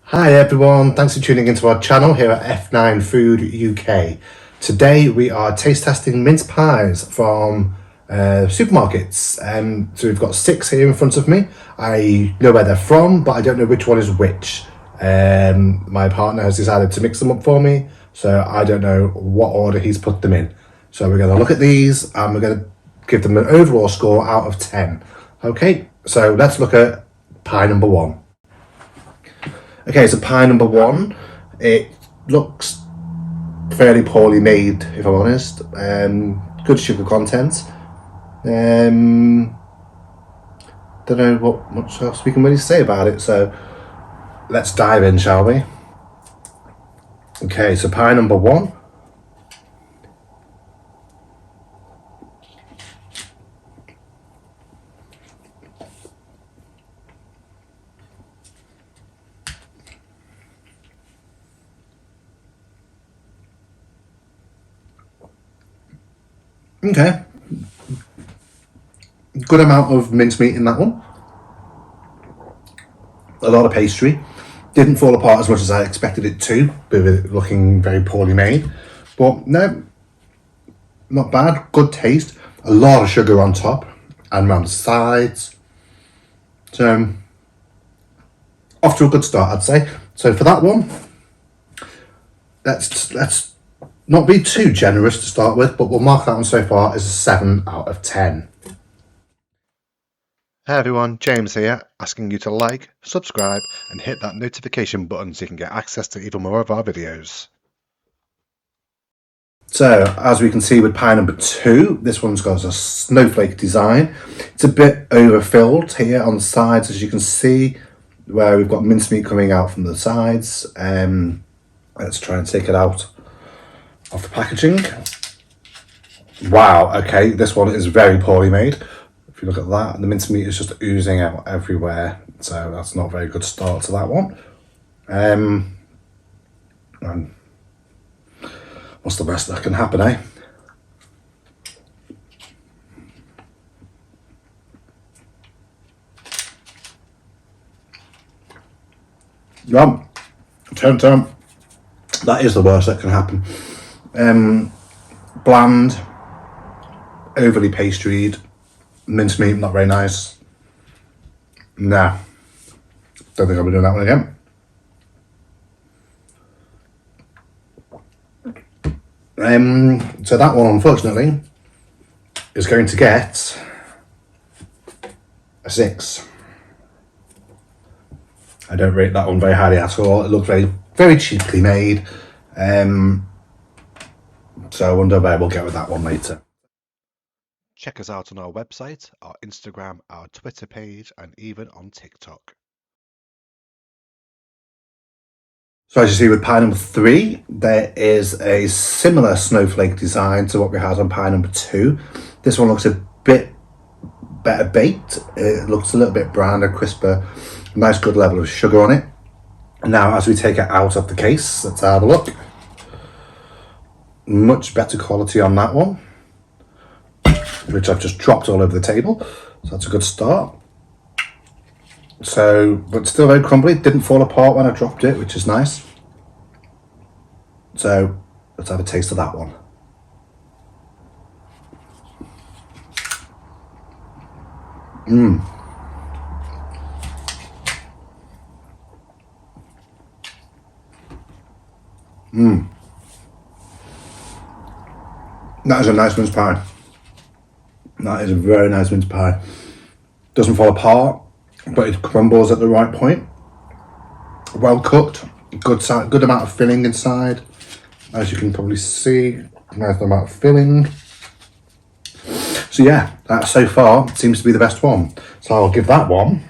Hi everyone, thanks for tuning into our channel here at F9 Food UK. Today we are taste testing mince pies from supermarkets. So we've got 6 here in front of me. I know where they're from, but I don't know which one is which. My partner has decided to mix them up for me, so I don't know what order he's put them in. So we're going to look at these and we're going to give them an overall score out of 10. Okay, so let's look at pie number 1. Okay, so pie number 1, it looks fairly poorly made, if I'm honest. Good sugar content. Don't know what much else we can really say about it, so let's dive in, shall we? Okay, so pie number 1. Okay, good amount of mincemeat in that one. A lot of pastry. Didn't fall apart as much as I expected it to, with it looking very poorly made. But no, not bad. Good taste. A lot of sugar on top and around the sides. So, off to a good start, I'd say. So for that one, let's not be too generous to start with, but we'll mark that one so far as a 7 out of 10. Hey everyone, James here, asking you to like, subscribe and hit that notification button so you can get access to even more of our videos. So, as we can see with pie number 2, this one's got a snowflake design. It's a bit overfilled here on the sides, as you can see, where we've got mincemeat coming out from the sides. Let's try and take it out of the packaging. Wow, okay, this one is very poorly made. If you look at that, the mincemeat is just oozing out everywhere, so that's not a very good start to that one. And what's the best that can happen, eh? Yum. Turn. That is the worst that can happen. Bland, overly pastried, mincemeat, not very nice. Nah, don't think I'll be doing that one again. So that one, unfortunately, is going to get a 6. I don't rate that one very highly at all. It looks very cheaply made. So I wonder where we'll get with that one later. Check us out on our website, our Instagram, our Twitter page, and even on TikTok. So as you see with pie number 3, there is a similar snowflake design to what we had on pie number 2. This one looks a bit better baked. It looks a little bit browner, crisper, nice good level of sugar on it. Now as we take it out of the case, let's have a look. Much better quality on that one, which I've just dropped all over the table, so that's a good start. So, but still very crumbly, didn't fall apart when I dropped it, which is nice. So, let's have a taste of that one. That is a nice mince pie. That is a very nice mince pie. Doesn't fall apart, but it crumbles at the right point. Well cooked, good amount of filling inside. As you can probably see, nice amount of filling. So yeah, that so far seems to be the best one. So I'll give that one,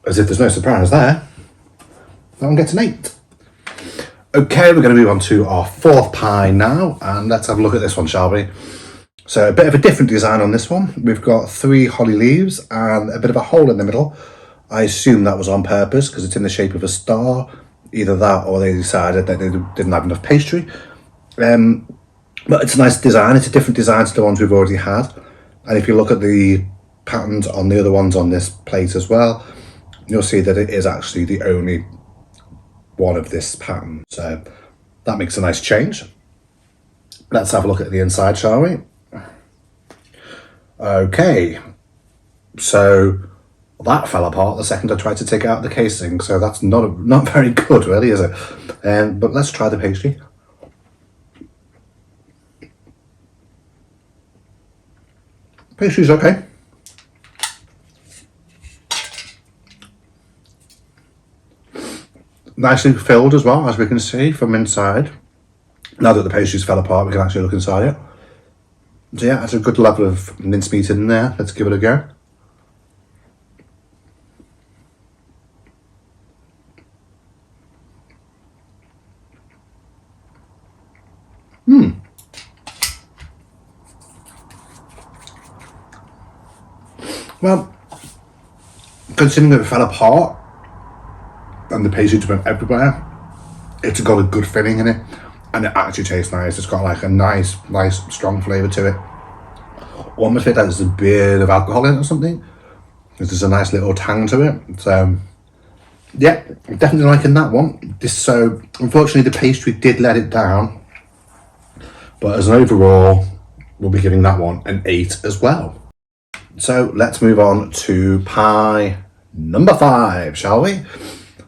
as if there's no surprise there, that one gets an 8. Okay, we're going to move on to our 4th pie now, and let's have a look at this one, shall we? So a bit of a different design on this one. We've got 3 holly leaves and a bit of a hole in the middle. I assume that was on purpose because it's in the shape of a star. Either that or they decided that they didn't have enough pastry. But it's a nice design. It's a different design to the ones we've already had. And if you look at the patterns on the other ones on this plate as well, you'll see that it is actually the only one of this pattern. So that makes a nice change. Let's have a look at the inside, shall we? Okay, so that fell apart the second I tried to take out the casing, so that's not very good, really, is it? But let's try the pastry. Pastry's okay. Nicely filled as well, as we can see from inside. Now that the pastries fell apart, we can actually look inside it. So yeah, that's a good level of mincemeat in there. Let's give it a go. Well, considering that it fell apart and the pastry just went everywhere, it's got a good filling in it, and it actually tastes nice. It's got like a nice strong flavour to it. Almost like there's a bit of alcohol in it or something. There's a nice little tang to it. So yeah, definitely liking that one. So unfortunately the pastry did let it down, but as an overall, we'll be giving that one an 8 as well. So let's move on to pie number 5, shall we?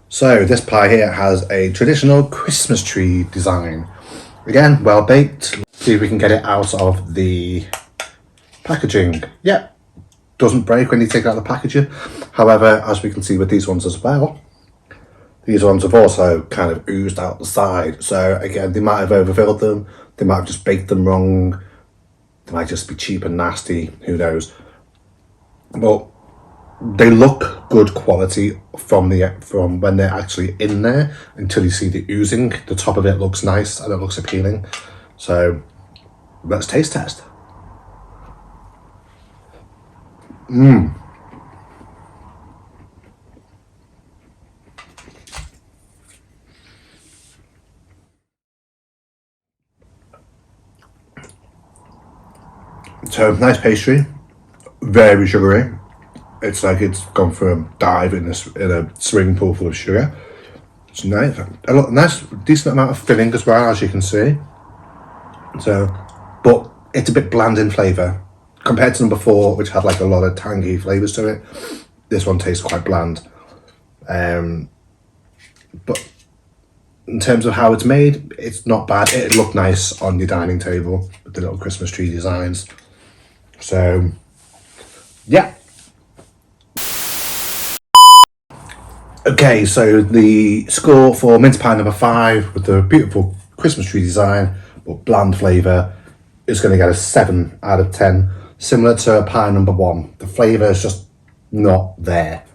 So this pie here has a traditional Christmas tree design. Again, well baked. Let's see if we can get it out of the packaging. Yep, doesn't break when you take it out of the packaging. However, as we can see with these ones as well, these ones have also kind of oozed out the side. So again, they might have overfilled them. They might have just baked them wrong. They might just be cheap and nasty. Who knows? But they look good quality from when they're actually in there until you see the oozing. The top of it looks nice and it looks appealing. So let's taste test. So nice pastry, very sugary. It's like it's gone for a dive in a swimming pool full of sugar. It's nice, a nice decent amount of filling as well, as you can see. So, but it's a bit bland in flavour compared to number 4, which had like a lot of tangy flavours to it. This one tastes quite bland. But in terms of how it's made, it's not bad. It looked nice on your dining table with the little Christmas tree designs. So, yeah. Okay, so the score for mince pie number 5 with the beautiful Christmas tree design but bland flavour is going to get a 7 out of 10. Similar to pie number 1. The flavour is just not there.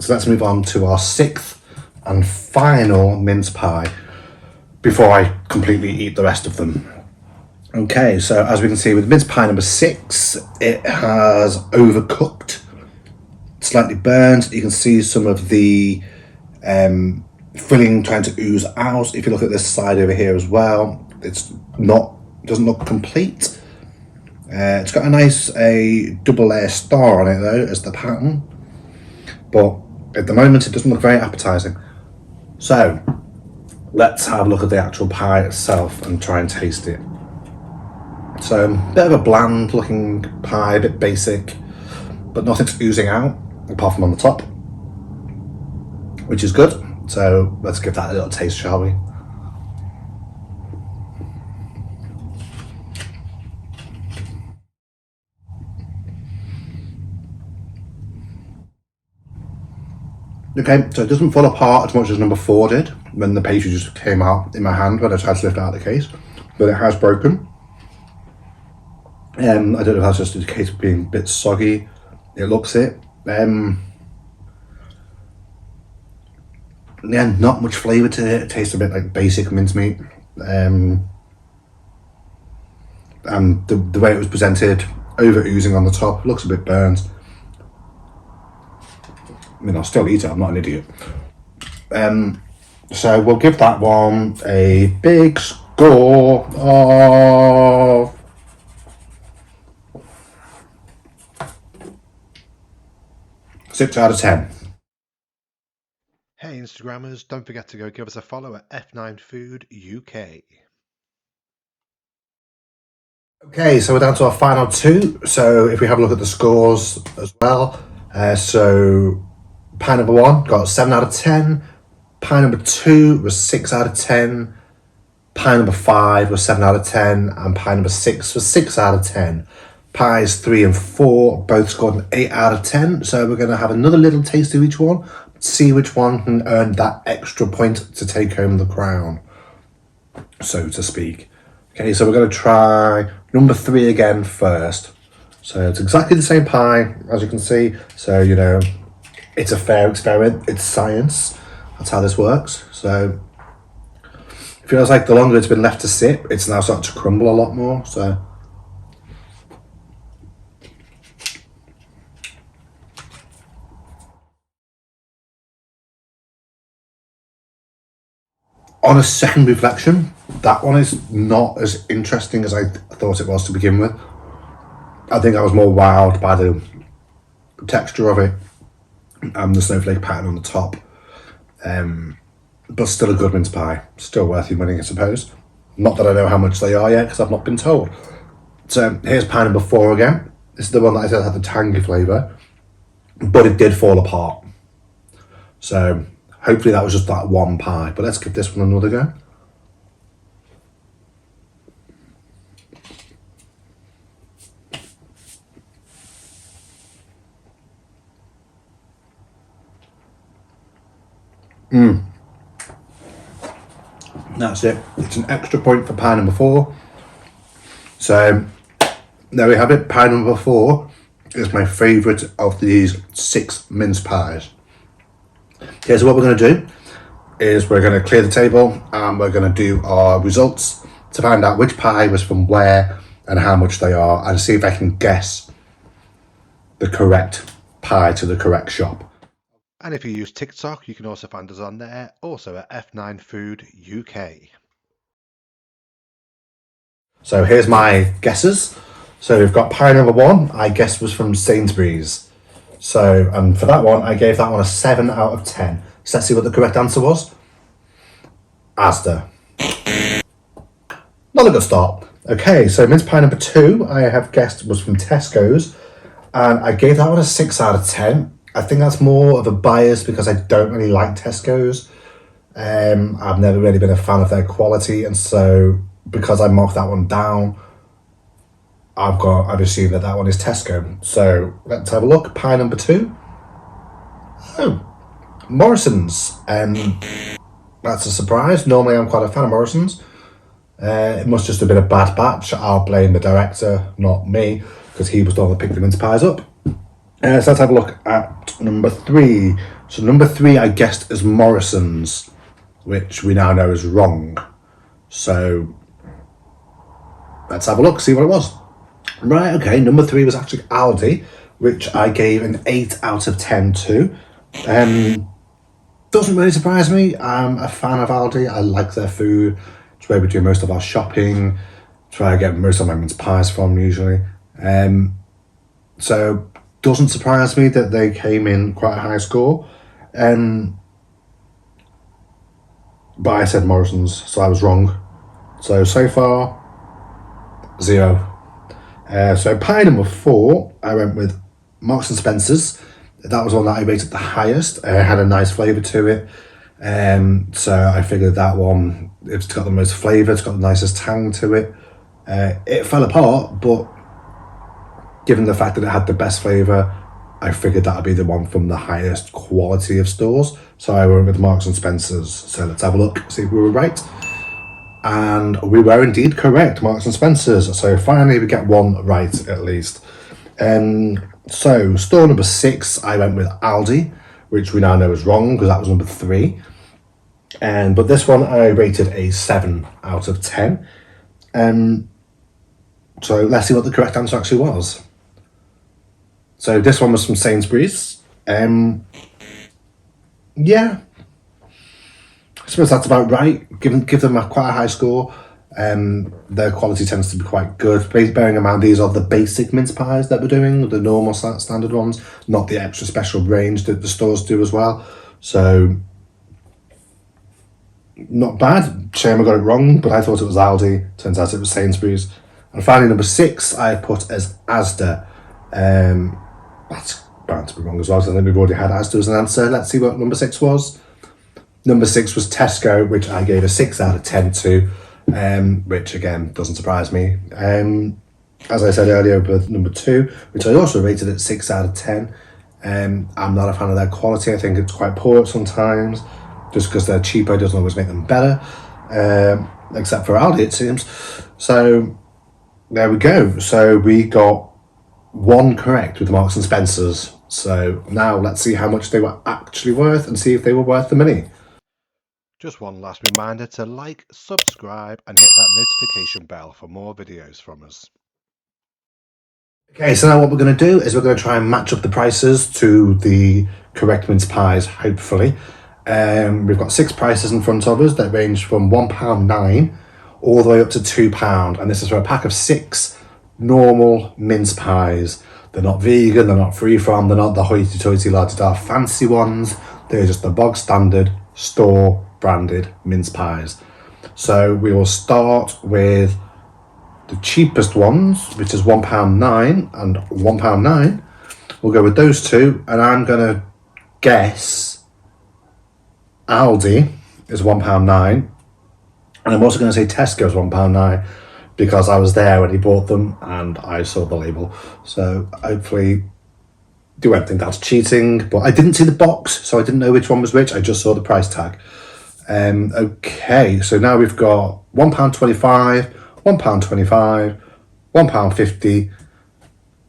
So let's move on to our 6th and final mince pie before I completely eat the rest of them. Okay, so as we can see with mince pie number 6, it has overcooked, slightly burned. You can see some of the filling trying to ooze out. If you look at this side over here as well, doesn't look complete. It's got a nice double layer star on it though as the pattern, but at the moment it doesn't look very appetizing. So let's have a look at the actual pie itself and try and taste it. So a bit of a bland looking pie, a bit basic, but nothing's oozing out apart from on the top, which is good. So let's give that a little taste, shall we? Okay, so it doesn't fall apart as much as number 4 did when the pastry just came out in my hand when I tried to lift it out of the case, but it has broken. I don't know if that's just a case of being a bit soggy. It looks it. Yeah, not much flavour to it. It tastes a bit like basic mincemeat. And the way it was presented, over oozing on the top, looks a bit burnt. I mean, I'll still eat it, I'm not an idiot. So we'll give that one a big score of 6 out of 10. Hey Instagrammers, don't forget to go give us a follow at F9 Food UK. Okay, so we're down to our final two. So if we have a look at the scores as well. So pie number 1 got 7 out of 10. Pie number 2 was 6 out of 10. Pie number 5 was 7 out of 10. And pie number 6 was 6 out of 10. Pies 3 and 4 both scored an 8 out of 10. So we're going to have another little taste of each one. See which one can earn that extra point to take home the crown, so to speak. Okay, so we're going to try number 3 again first. So it's exactly the same pie, as you can see. So, you know, it's a fair experiment. It's science. That's how this works. So it feels like the longer it's been left to sit, it's now starting to crumble a lot more. So on a second reflection, that one is not as interesting as I thought it was to begin with. I think I was more wowed by the texture of it and the snowflake pattern on the top. But still a good mince pie. Still worth your money, I suppose. Not that I know how much they are yet, because I've not been told. So here's pie number 4 again. This is the one that I said had the tangy flavour, but it did fall apart. So hopefully that was just that one pie. But let's give this one another go. That's it. It's an extra point for pie number 4. So there we have it. Pie number 4 is my favourite of these 6 mince pies. Okay, so what we're going to do is we're going to clear the table and we're going to do our results to find out which pie was from where and how much they are, and see if I can guess the correct pie to the correct shop. And if you use TikTok, you can also find us on there, also at F9 Food UK. So here's my guesses. So we've got pie number 1, I guess was from Sainsburys. So, and for that one, I gave that one a 7 out of 10. So let's see what the correct answer was. Asda. Not a good start. Okay, so mince pie number 2, I have guessed was from Tesco's. And I gave that one a 6 out of 10. I think that's more of a bias because I don't really like Tesco's. I've never really been a fan of their quality. And so because I marked that one down, I've assumed that one is Tesco. So let's have a look. Pie number 2. Oh, Morrisons. That's a surprise. Normally I'm quite a fan of Morrisons. It must just have been a bad batch. I'll blame the director, not me, because he was the one that picked the mince pies up. So let's have a look at number 3. So number 3 I guessed as Morrisons, which we now know is wrong. So let's have a look, see what it was. Right, okay, number 3 was actually Aldi, which I gave an 8 out of 10 to. Doesn't really surprise me. I'm a fan of Aldi. I like their food. It's where we do most of our shopping. It's where I get most of my mince pies from usually. So doesn't surprise me that they came in quite a high score. But I said Morrisons, so I was wrong. So far, 0. So pie number 4, I went with Marks and Spencer's. That was one that I rated the highest. It had a nice flavour to it. So I figured that one, it's got the most flavour, it's got the nicest tang to it. It fell apart, but given the fact that it had the best flavour, I figured that would be the one from the highest quality of stores. So I went with Marks and Spencer's. So let's have a look, see if we were right. And we were indeed correct, Marks and Spencer's. So finally we get one right at least. So store number 6, I went with Aldi, which we now know is wrong because that was number 3. But this one I rated a 7 out of 10. So let's see what the correct answer actually was. So this one was from Sainsburys. Yeah, I suppose that's about right. Give them quite a high score. Their quality tends to be quite good. Bearing in mind these are the basic mince pies that we're doing, the normal standard ones, not the extra special range that the stores do as well. So not bad. Shame I got it wrong, but I thought it was Aldi. Turns out it was Sainsburys. And finally, number 6 I put as Asda. That's bound to be wrong as well, so I think we've already had Asda as an answer. Let's see what number 6 was. Number 6 was Tesco, which I gave a 6 out of 10 to, which again doesn't surprise me. As I said earlier with number 2, which I also rated at 6 out of 10. I'm not a fan of their quality. I think it's quite poor sometimes. Just because they're cheaper doesn't always make them better, except for Aldi, it seems. So there we go. So we got 1 correct with the Marks and Spencers. So now let's see how much they were actually worth and see if they were worth the money. Just one last reminder to like, subscribe and hit that notification bell for more videos from us. Okay, so now what we're going to do is we're going to try and match up the prices to the correct mince pies, hopefully. We've got 6 prices in front of us that range from £1.09 all the way up to £2, and this is for a pack of 6 normal mince pies. They're not vegan, they're not free from, they're not the hoity-toity la-da-da fancy ones. They're just the bog standard store branded mince pies. So we will start with the cheapest ones, which is £1.09 and £1.09. We'll go with those 2, and I'm gonna guess Aldi is £1.09, and I'm also going to say Tesco is £1.09 because I was there when he bought them and I saw the label. So hopefully they won't think that's cheating, but I didn't see the box, so I didn't know which one was which. I just saw the price tag. Okay, so now we've got £1.25, £1.25, £1.50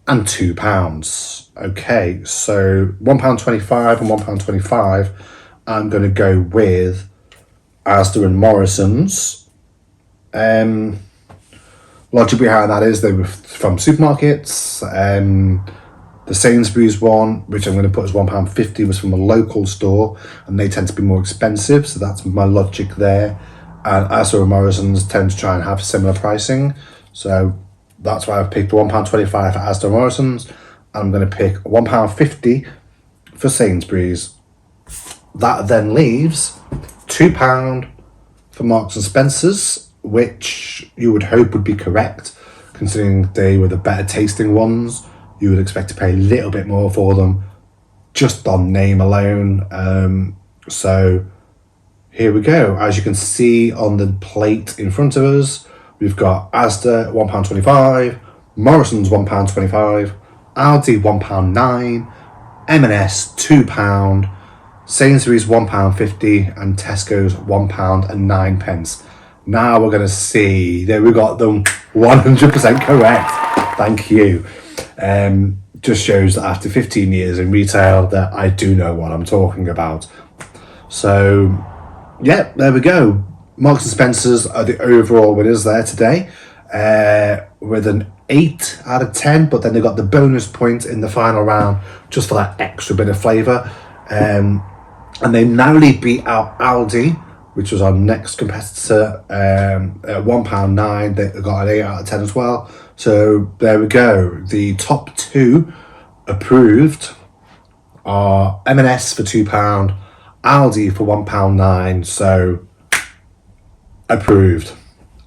and £2. Okay, so £1.25 and £1.25. I'm going to go with Asda and Morrisons. Logic behind that is they were from supermarkets. The Sainsburys one, which I'm going to put as £1.50, was from a local store, and they tend to be more expensive, so that's my logic there. And Asda and Morrisons tend to try and have similar pricing, so that's why I've picked £1.25 for Asda and Morrisons. I'm going to pick £1.50 for Sainsburys. That then leaves £2 for Marks and Spencers, which you would hope would be correct, considering they were the better tasting ones. You would expect to pay a little bit more for them, just on name alone. So here we go. As you can see on the plate in front of us, we've got Asda £1.25, Morrisons £1.25, Aldi £1.09, M&S £2, Sainsbury's £1.50 and Tesco's £1.09. Now we're going to see that we got them 100% correct. Thank you. Just shows that after 15 years in retail that I do know what I'm talking about. So yeah, there we go. Marks and Spencers are the overall winners there today, with an 8 out of 10, but then they got the bonus point in the final round just for that extra bit of flavour. And they narrowly beat out Aldi, which was our next competitor, at £1.09. They got an 8 out of 10 as well. So there we go. The top 2 approved are M&S for £2, Aldi for £1.09. So approved.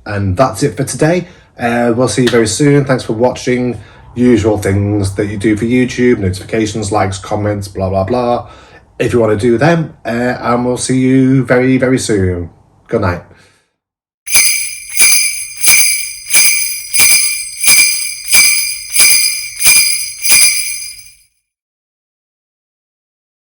And that's it for today. We'll see you very soon. Thanks for watching. Usual things that you do for YouTube, notifications, likes, comments, blah, blah, blah. If you want to do them, and we'll see you very, very soon. Good night.